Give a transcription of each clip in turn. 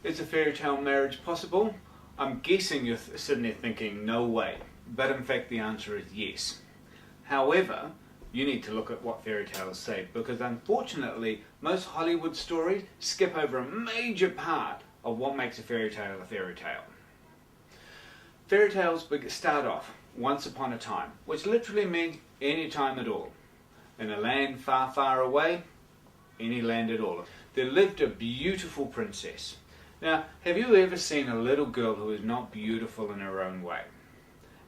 Is a fairy tale marriage possible? I'm guessing you're sitting there thinking, no way. But in fact the answer is yes. However, you need to look at what fairy tales say, because unfortunately most Hollywood stories skip over a major part of what makes a fairy tale a fairy tale. Fairy tales start off once upon a time, which literally means any time at all. In a land far, far away, any land at all. There lived a beautiful princess. Now, have you ever seen a little girl who is not beautiful in her own way?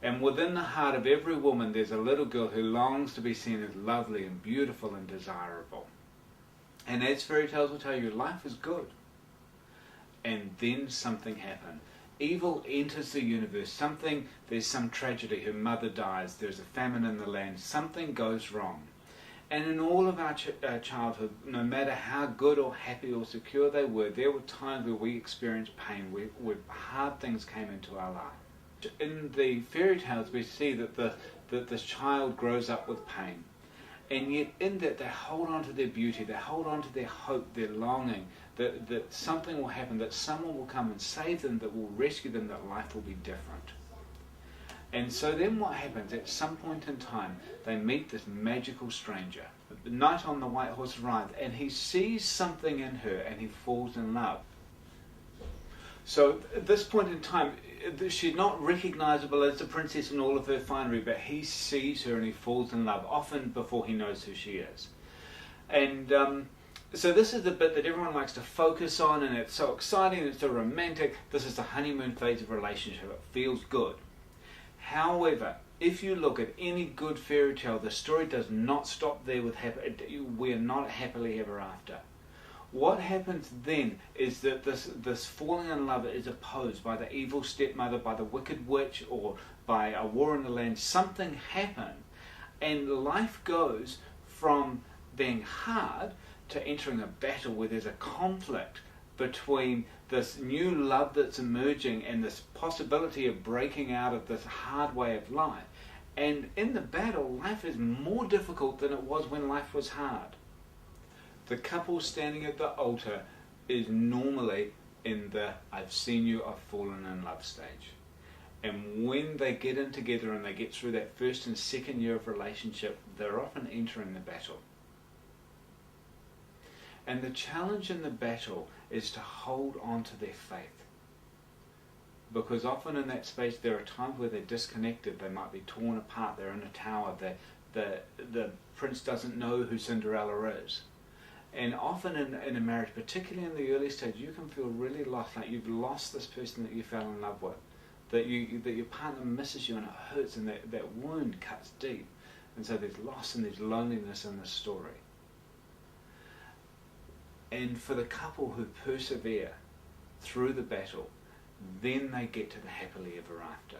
And within the heart of every woman there's a little girl who longs to be seen as lovely and beautiful and desirable. And as fairy tales will tell you, life is good. And then something happened. Evil enters the universe. There's some tragedy. Her mother dies. There's a famine in the land. Something goes wrong. And in all of our childhood, no matter how good or happy or secure they were, there were times where we experienced pain, where hard things came into our life. In the fairy tales, we see that this child grows up with pain. And yet in that, they hold on to their beauty, they hold on to their hope, their longing, that something will happen, that someone will come and save them, that will rescue them, that life will be different. And so then what happens, at some point in time, they meet this magical stranger. The knight on the white horse arrives, and he sees something in her, and he falls in love. So at this point in time, she's not recognizable as the princess in all of her finery, but he sees her and he falls in love, often before he knows who she is. And so this is the bit that everyone likes to focus on, and it's so exciting, it's so romantic. This is the honeymoon phase of a relationship. It feels good. However, if you look at any good fairy tale, the story does not stop there with we are not happily ever after. What happens then is that this falling in love is opposed by the evil stepmother, by the wicked witch, or by a war in the land. Something happened, and life goes from being hard to entering a battle where there's a conflict between this new love that's emerging and this possibility of breaking out of this hard way of life. And in the battle, life is more difficult than it was when life was hard. The couple standing at the altar is normally in the I've seen you, I've fallen in love stage. And when they get in together and they get through that first and second year of relationship, they're often entering the battle. And the challenge in the battle is to hold on to their faith. Because often in that space there are times where they're disconnected, they might be torn apart, they're in a tower, the prince doesn't know who Cinderella is. And often in a marriage, particularly in the early stage, you can feel really lost, like you've lost this person that you fell in love with, that your partner misses you and it hurts, and that wound cuts deep. And so there's loss and there's loneliness in this story. And for the couple who persevere through the battle, then they get to the happily ever after.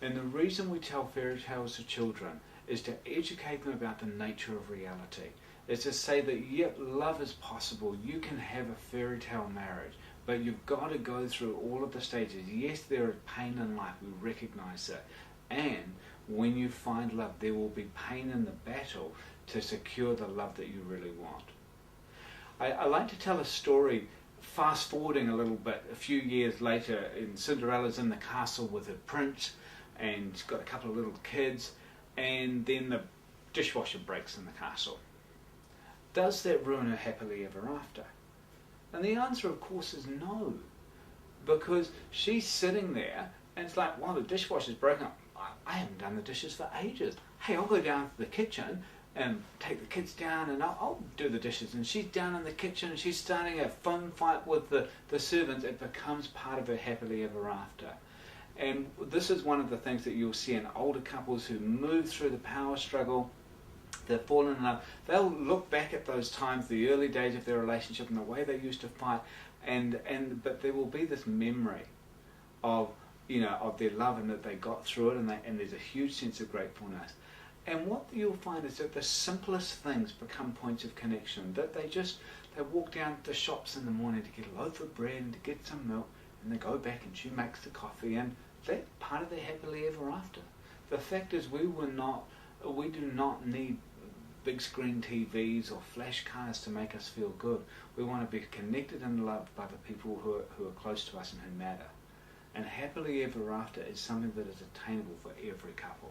And the reason we tell fairy tales to children is to educate them about the nature of reality. It's to say that, yep, love is possible. You can have a fairy tale marriage, but you've got to go through all of the stages. Yes, there is pain in life. We recognize that. And when you find love, there will be pain in the battle to secure the love that you really want. I like to tell a story, fast forwarding a little bit, a few years later, and Cinderella's in the castle with her prince, and she's got a couple of little kids, and then the dishwasher breaks in the castle. Does that ruin her happily ever after? And the answer, of course, is no. Because she's sitting there, and it's like, well, the dishwasher's broken up. I haven't done the dishes for ages. Hey, I'll go down to the kitchen and take the kids down and I'll do the dishes. And she's down in the kitchen, she's starting a fun fight with the servants. It becomes part of her happily ever after. And this is one of the things that you'll see in older couples who move through the power struggle. They've fallen in love. They'll look back at those times, the early days of their relationship and the way they used to fight, but there will be this memory of their love and that they got through it, and there's a huge sense of gratefulness. And what you'll find is that the simplest things become points of connection. That they walk down to the shops in the morning to get a loaf of bread and to get some milk, and they go back and she makes the coffee, and that's part of their happily ever after. The fact is we do not need big screen TVs or flash cars to make us feel good. We want to be connected and loved by the people who are close to us and who matter. And happily ever after is something that is attainable for every couple.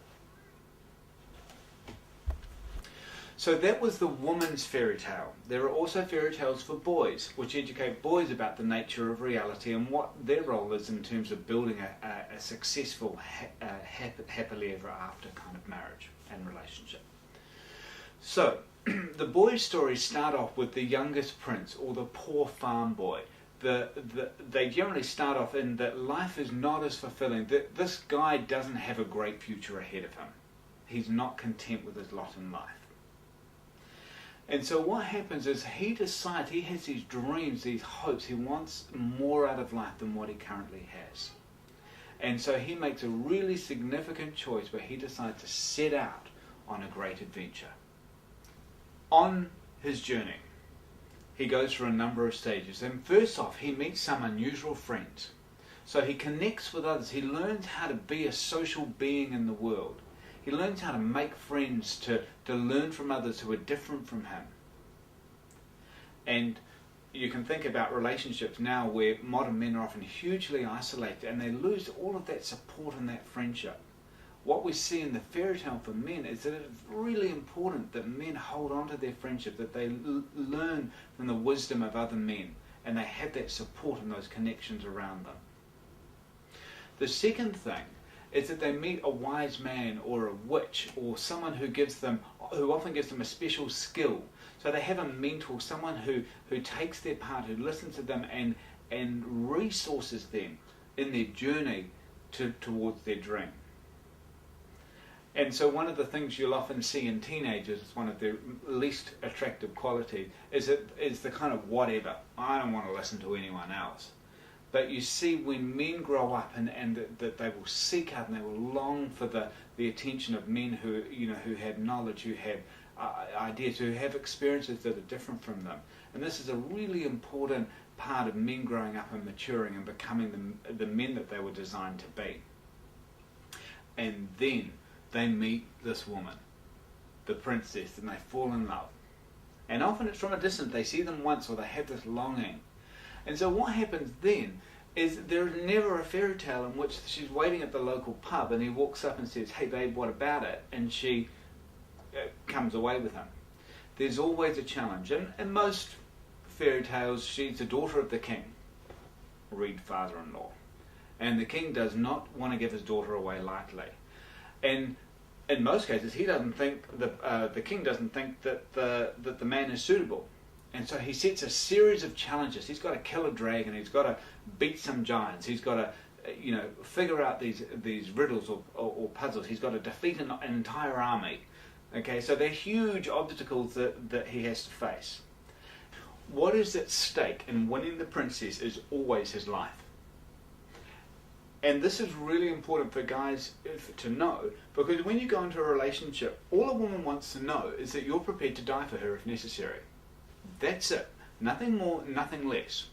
So that was the woman's fairy tale. There are also fairy tales for boys, which educate boys about the nature of reality and what their role is in terms of building a successful, happily ever after kind of marriage and relationship. So, the boys' stories start off with the youngest prince, or the poor farm boy. They generally start off in that life is not as fulfilling, that this guy doesn't have a great future ahead of him. He's not content with his lot in life. And so what happens is he decides, he has these dreams, these hopes, he wants more out of life than what he currently has. And so he makes a really significant choice where he decides to set out on a great adventure. On his journey, he goes through a number of stages. And first off, he meets some unusual friends. So he connects with others. He learns how to be a social being in the world. He learns how to make friends, to learn from others who are different from him. And you can think about relationships now where modern men are often hugely isolated and they lose all of that support and that friendship. What we see in the fairy tale for men is that it's really important that men hold on to their friendship, that they learn from the wisdom of other men and they have that support and those connections around them. The second thing is that they meet a wise man or a witch or someone who often gives them a special skill. So they have a mentor, someone who takes their part, who listens to them and resources them in their journey towards their dream. And so one of the things you'll often see in teenagers, it's one of their least attractive qualities, is the kind of whatever. I don't want to listen to anyone else. But you see when men grow up and that they will seek out and they will long for the attention of men who have knowledge, who have ideas, who have experiences that are different from them. And this is a really important part of men growing up and maturing and becoming the men that they were designed to be. And then they meet this woman, the princess, and they fall in love. And often it's from a distance. They see them once or they have this longing. And so what happens then is there's never a fairy tale in which she's waiting at the local pub and he walks up and says, "Hey babe, what about it?" And she comes away with him. There's always a challenge. And in most fairy tales, she's the daughter of the king. Read father-in-law. And the king does not want to give his daughter away lightly. And in most cases, he doesn't think the king doesn't think that the man is suitable. And so he sets a series of challenges. He's got to kill a dragon. He's got to beat some giants. He's got to, figure out these riddles or puzzles. He's got to defeat an entire army. Okay, so they're huge obstacles that he has to face. What is at stake in winning the princess is always his life. And this is really important for guys to know, because when you go into a relationship, all a woman wants to know is that you're prepared to die for her if necessary. That's it. Nothing more, nothing less.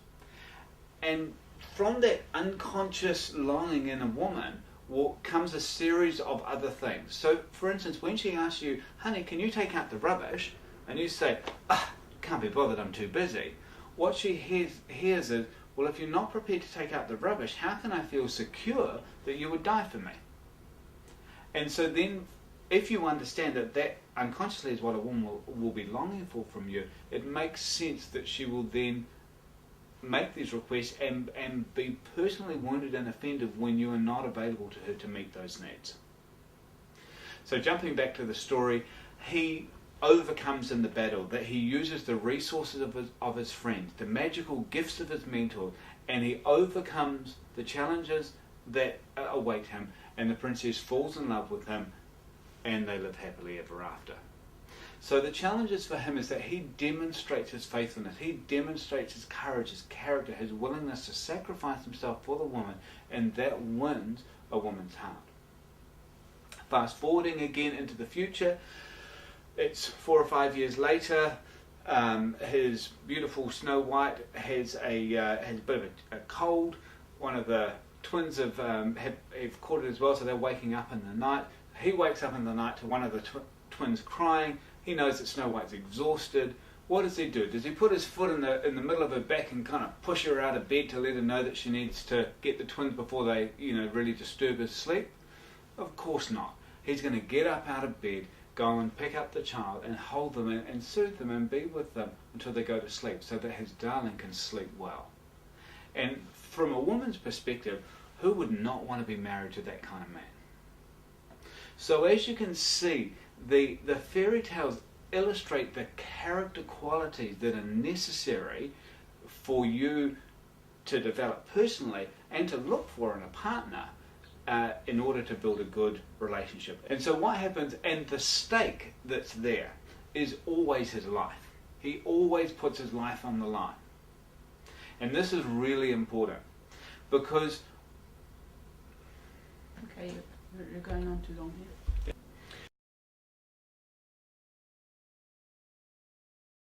And from that unconscious longing in a woman comes a series of other things. So, for instance, when she asks you, "Honey, can you take out the rubbish?" and you say, "Can't be bothered, I'm too busy." What she hears is, "Well, if you're not prepared to take out the rubbish, how can I feel secure that you would die for me?" And so then, if you understand that unconsciously is what a woman will be longing for from you, it makes sense that she will then make these requests and be personally wounded and offended when you are not available to her to meet those needs. So jumping back to the story, he overcomes in the battle, that he uses the resources of his friends, the magical gifts of his mentor, and he overcomes the challenges that await him, and the princess falls in love with him, and they live happily ever after. So the challenges for him is that he demonstrates his faithfulness, he demonstrates his courage, his character, his willingness to sacrifice himself for the woman, and that wins a woman's heart. Fast forwarding again into the future, it's 4 or 5 years later. His beautiful Snow White has a bit of a cold. One of the twins have caught it as well, so they're waking up in the night. He wakes up in the night to one of the twins crying. He knows that Snow White's exhausted. What does he do? Does he put his foot in the middle of her back and kind of push her out of bed to let her know that she needs to get the twins before they, really disturb his sleep? Of course not. He's going to get up out of bed, go and pick up the child and hold them and soothe them and be with them until they go to sleep so that his darling can sleep well. And from a woman's perspective, who would not want to be married to that kind of man? So as you can see, the fairy tales illustrate the character qualities that are necessary for you to develop personally and to look for in a partner in order to build a good relationship. And so what happens, and the stake that's there is always his life. He always puts his life on the line. And this is really important because... Okay, you're going on too long here.